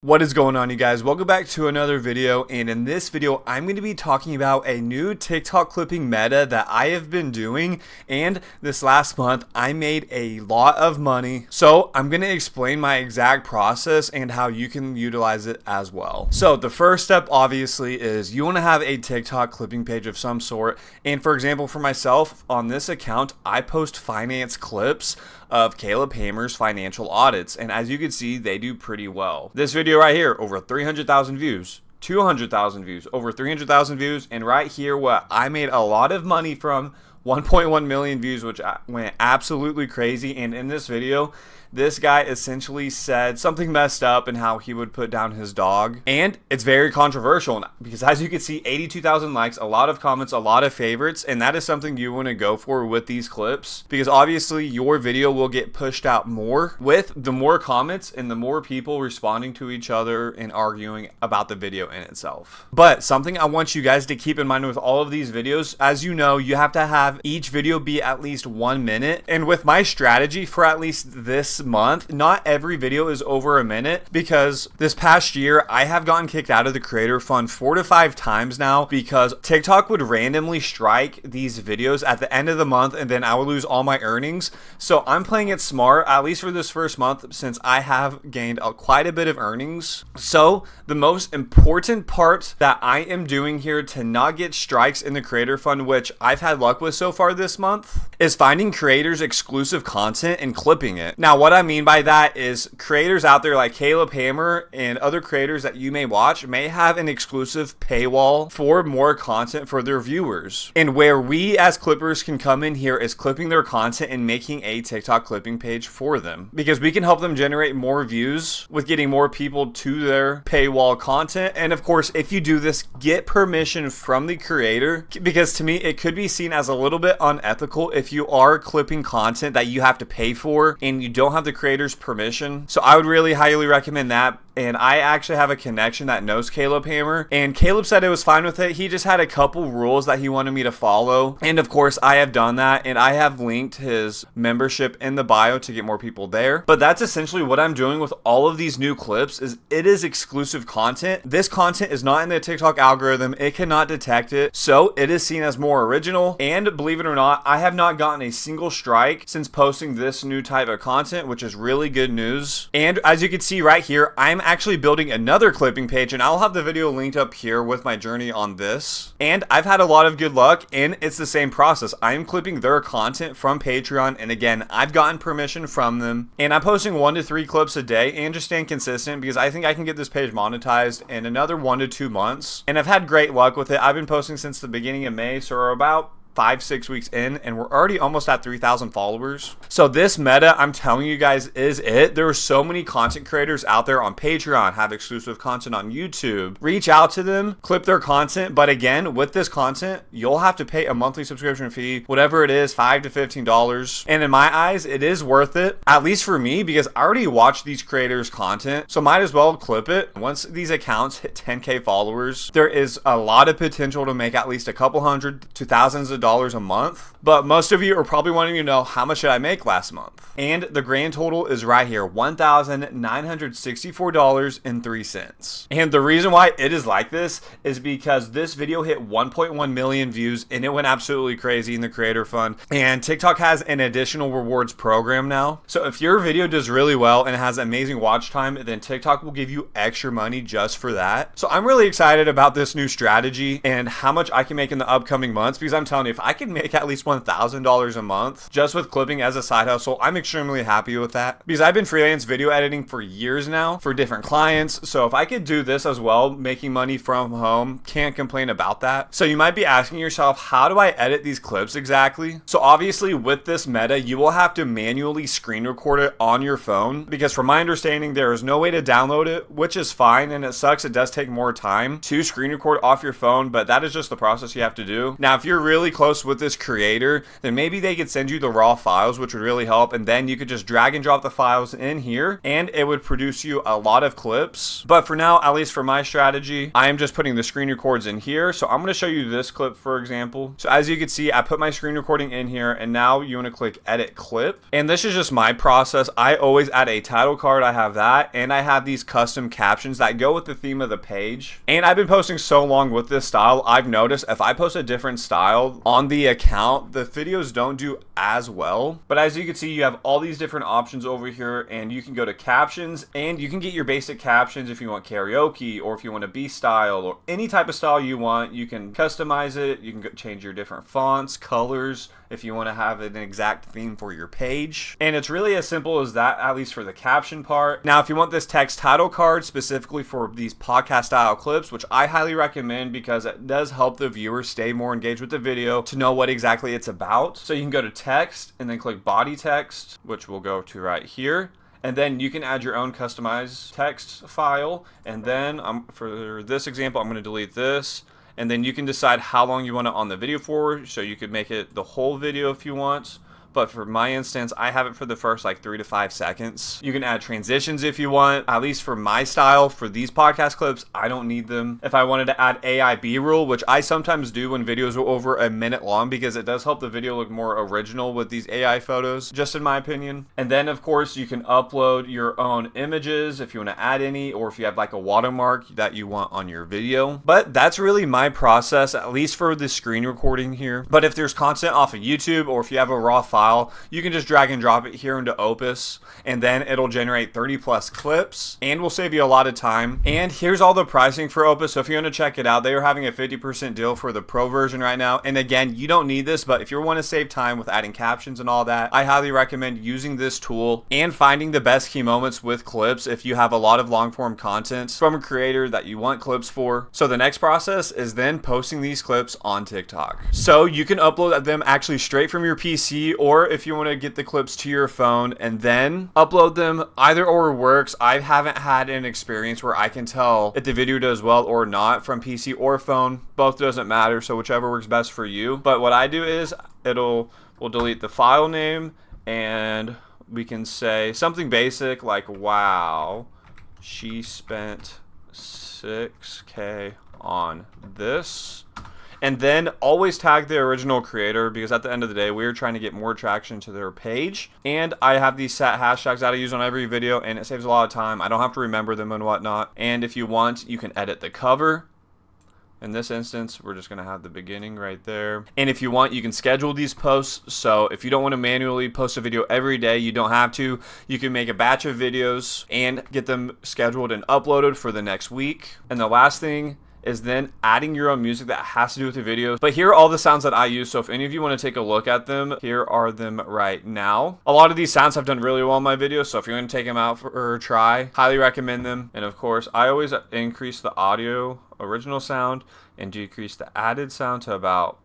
What is going on, you guys? Welcome back to another video, and in this video I'm going to be talking about a new TikTok clipping meta that I have been doing, and this last month I made a lot of money. So I'm going to explain my exact process and how you can utilize it as well. So the first step obviously is you want to have a TikTok clipping page of some sort, and for example for myself on this account I post finance clips of Caleb Hamer's financial audits, and as you can see they do pretty well. This video right here, over 300,000 views, 200,000 views, over 300,000 views, and right here what I made a lot of money from, 1.1 million views, which went absolutely crazy. And in this video this guy essentially said something messed up and how he would put down his dog, and it's very controversial because as you can see 82,000 likes, a lot of comments, a lot of favorites, and that is something you want to go for with these clips because obviously your video will get pushed out more with the more comments and the more people responding to each other and arguing about the video in itself. But something I want you guys to keep in mind with all of these videos, as you know, you have to have each video be at least 1 minute, and with my strategy for at least this month, not every video is over a minute because this past year I have gotten kicked out of the creator fund 4 to 5 times now because TikTok would randomly strike these videos at the end of the month and then I would lose all my earnings. So I'm playing it smart, at least for this first month, since I have gained quite a bit of earnings. So the most important part that I am doing here to not get strikes in the creator fund, which I've had luck with so far this month, is finding creators exclusive content and clipping it. Now what I mean by that is creators out there like Caleb Hamer and other creators that you may watch may have an exclusive paywall for more content for their viewers, and where we as clippers can come in here is clipping their content and making a TikTok clipping page for them, because we can help them generate more views with getting more people to their paywall content. And of course, if you do this, get permission from the creator, because to me it could be seen as a little bit unethical if you are clipping content that you have to pay for and you don't have the creator's permission. So I would really highly recommend that. And I actually have a connection that knows Caleb Hamer, and Caleb said it was fine with it. He just had a couple rules that he wanted me to follow, and of course I have done that, and I have linked his membership in the bio to get more people there. But that's essentially what I'm doing with all of these new clips, is it is exclusive content. This content is not in the TikTok algorithm, it cannot detect it, so it is seen as more original. And believe it or not, I have not gotten a single strike since posting this new type of content, which is really good news. And as you can see right here, I'm actually building another clipping page, and I'll have the video linked up here with my journey on this. And I've had a lot of good luck, and it's the same process. I'm clipping their content from Patreon, and again, I've gotten permission from them, and I'm posting 1 to 3 clips a day and just staying consistent because I think I can get this page monetized in another 1 to 2 months. And I've had great luck with it. I've been posting since the beginning of May, so we're about 5-6 weeks in, and we're already almost at 3,000 followers. So this meta, I'm telling you guys, is it. There are so many content creators out there on Patreon, have exclusive content on YouTube. Reach out to them, clip their content, but again, with this content, you'll have to pay a monthly subscription fee, whatever it is, $5 to $15. And in my eyes, it is worth it, at least for me, because I already watch these creators' content, so might as well clip it. Once these accounts hit 10K followers, there is a lot of potential to make at least a couple hundred to thousands of dollars a month. But most of you are probably wanting to know, how much did I make last month? And the grand total is right here, $1,964.03. And the reason why it is like this is because this video hit 1.1 million views and it went absolutely crazy in the creator fund, and TikTok has an additional rewards program now. So if your video does really well and it has amazing watch time, then TikTok will give you extra money just for that. So I'm really excited about this new strategy and how much I can make in the upcoming months, because I'm telling you, if I can make at least $1,000 a month just with clipping as a side hustle, I'm extremely happy with that, because I've been freelance video editing for years now for different clients. So if I could do this as well, making money from home, can't complain about that. So you might be asking yourself, how do I edit these clips exactly? So obviously with this meta, you will have to manually screen record it on your phone, because from my understanding, there is no way to download it, which is fine, and it sucks. It does take more time to screen record off your phone, but that is just the process you have to do. Now, if you're really close with this creator, then maybe they could send you the raw files, which would really help, and then you could just drag and drop the files in here and it would produce you a lot of clips. But for now, at least for my strategy, I am just putting the screen records in here. So I'm going to show you this clip, for example. So as you can see, I put my screen recording in here, and now you want to click edit clip. And this is just my process. I always add a title card. I have that, and I have these custom captions that go with the theme of the page. And I've been posting so long with this style, I've noticed if I post a different style on the account, the videos don't do as well. But as you can see, you have all these different options over here, and you can go to captions, and you can get your basic captions if you want karaoke, or if you want to be style, or any type of style you want. You can customize it. You can change your different fonts, colors, if you want to have an exact theme for your page. And it's really as simple as that, at least for the caption part. Now, if you want this text title card specifically for these podcast style clips, which I highly recommend because it does help the viewer stay more engaged with the video to know what exactly it's about. So you can go to text and then click body text, which we'll go to right here. And then you can add your own customized text file. And then for this example, I'm going to delete this. And then you can decide how long you want it on the video for. So you could make it the whole video if you want. But for my instance, I have it for the first like 3 to 5 seconds. You can add transitions if you want. At least for my style, for these podcast clips, I don't need them. If I wanted to add AI B-roll, which I sometimes do when videos are over a minute long, because it does help the video look more original with these AI photos, just in my opinion. And then of course you can upload your own images if you want to add any, or if you have like a watermark that you want on your video. But that's really my process, at least for the screen recording here. But if there's content off of YouTube, or if you have a raw file, you can just drag and drop it here into Opus, and then it'll generate 30 plus clips and will save you a lot of time. And here's all the pricing for Opus. So if you want to check it out, they are having a 50% deal for the pro version right now. And again, you don't need this, but if you want to save time with adding captions and all that, I highly recommend using this tool and finding the best key moments with clips if you have a lot of long form content from a creator that you want clips for. So the next process is then posting these clips on TikTok. So you can upload them actually straight from your PC, or if you want to get the clips to your phone and then upload them. Either or works. I haven't had an experience where I can tell if the video does well or not from PC or phone. Both doesn't matter, so whichever works best for you. But what I do is we'll delete the file name, and we can say something basic like, wow, she spent $6K on this. And then always tag the original creator, because at the end of the day, we're trying to get more traction to their page. And I have these set hashtags that I use on every video, and it saves a lot of time. I don't have to remember them and whatnot. And if you want, you can edit the cover. In this instance, we're just going to have the beginning right there. And if you want, you can schedule these posts. So if you don't want to manually post a video every day, you don't have to. You can make a batch of videos and get them scheduled and uploaded for the next week. And the last thing is then adding your own music that has to do with the videos. But here are all the sounds that I use, so if any of you want to take a look at them, here are them right now. A lot of these sounds have done really well in my videos, so if you're going to take them out for a try, highly recommend them. And of course, I always increase the audio original sound and decrease the added sound to about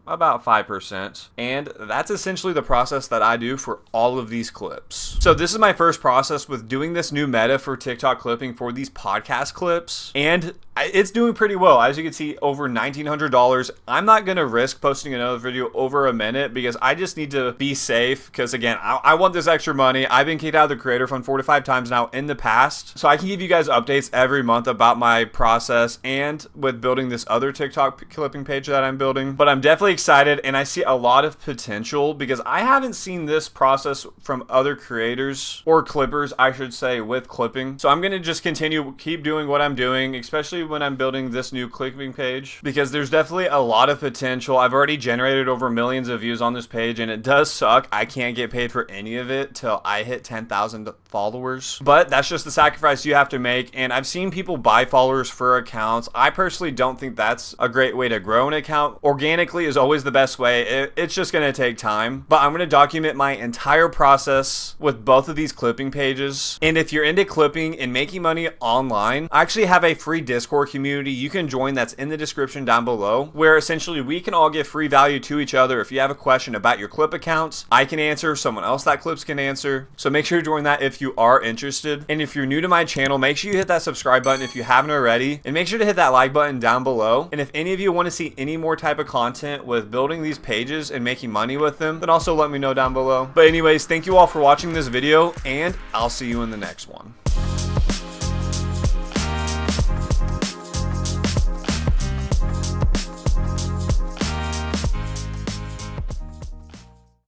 5%. And that's essentially the process that I do for all of these clips. So this is my first process with doing this new meta for TikTok clipping for these podcast clips. And it's doing pretty well. As you can see, over $1,900. I'm not going to risk posting another video over a minute because I just need to be safe. Because again, I want this extra money. I've been kicked out of the creator fund 4 to 5 times now in the past. So I can give you guys updates every month about my process and with building this other TikTok clipping page that I'm building. But I'm definitely excited, and I see a lot of potential because I haven't seen this process from other creators or clippers, I should say, with clipping. So I'm going to just keep doing what I'm doing, especially when I'm building this new clipping page, because there's definitely a lot of potential. I've already generated over millions of views on this page, and it does suck. I can't get paid for any of it till I hit 10,000 followers, but that's just the sacrifice you have to make. And I've seen people buy followers for accounts. I personally don't think that's a great way to grow an account. Organically is always the best way. It's just going to take time, but I'm going to document my entire process with both of these clipping pages. And if you're into clipping and making money online, I actually have a free Discord community you can join that's in the description down below, where essentially we can all give free value to each other. If you have a question about your clip accounts, I can answer, someone else that clips can answer. So make sure to join that if you are interested. And if you're new to my channel, make sure you hit that subscribe button if you haven't already, and make sure to hit that like button down below. And if any of you want to see any more type of content with with building these pages and making money with them, then also let me know down below. But anyways, thank you all for watching this video, and I'll see you in the next one.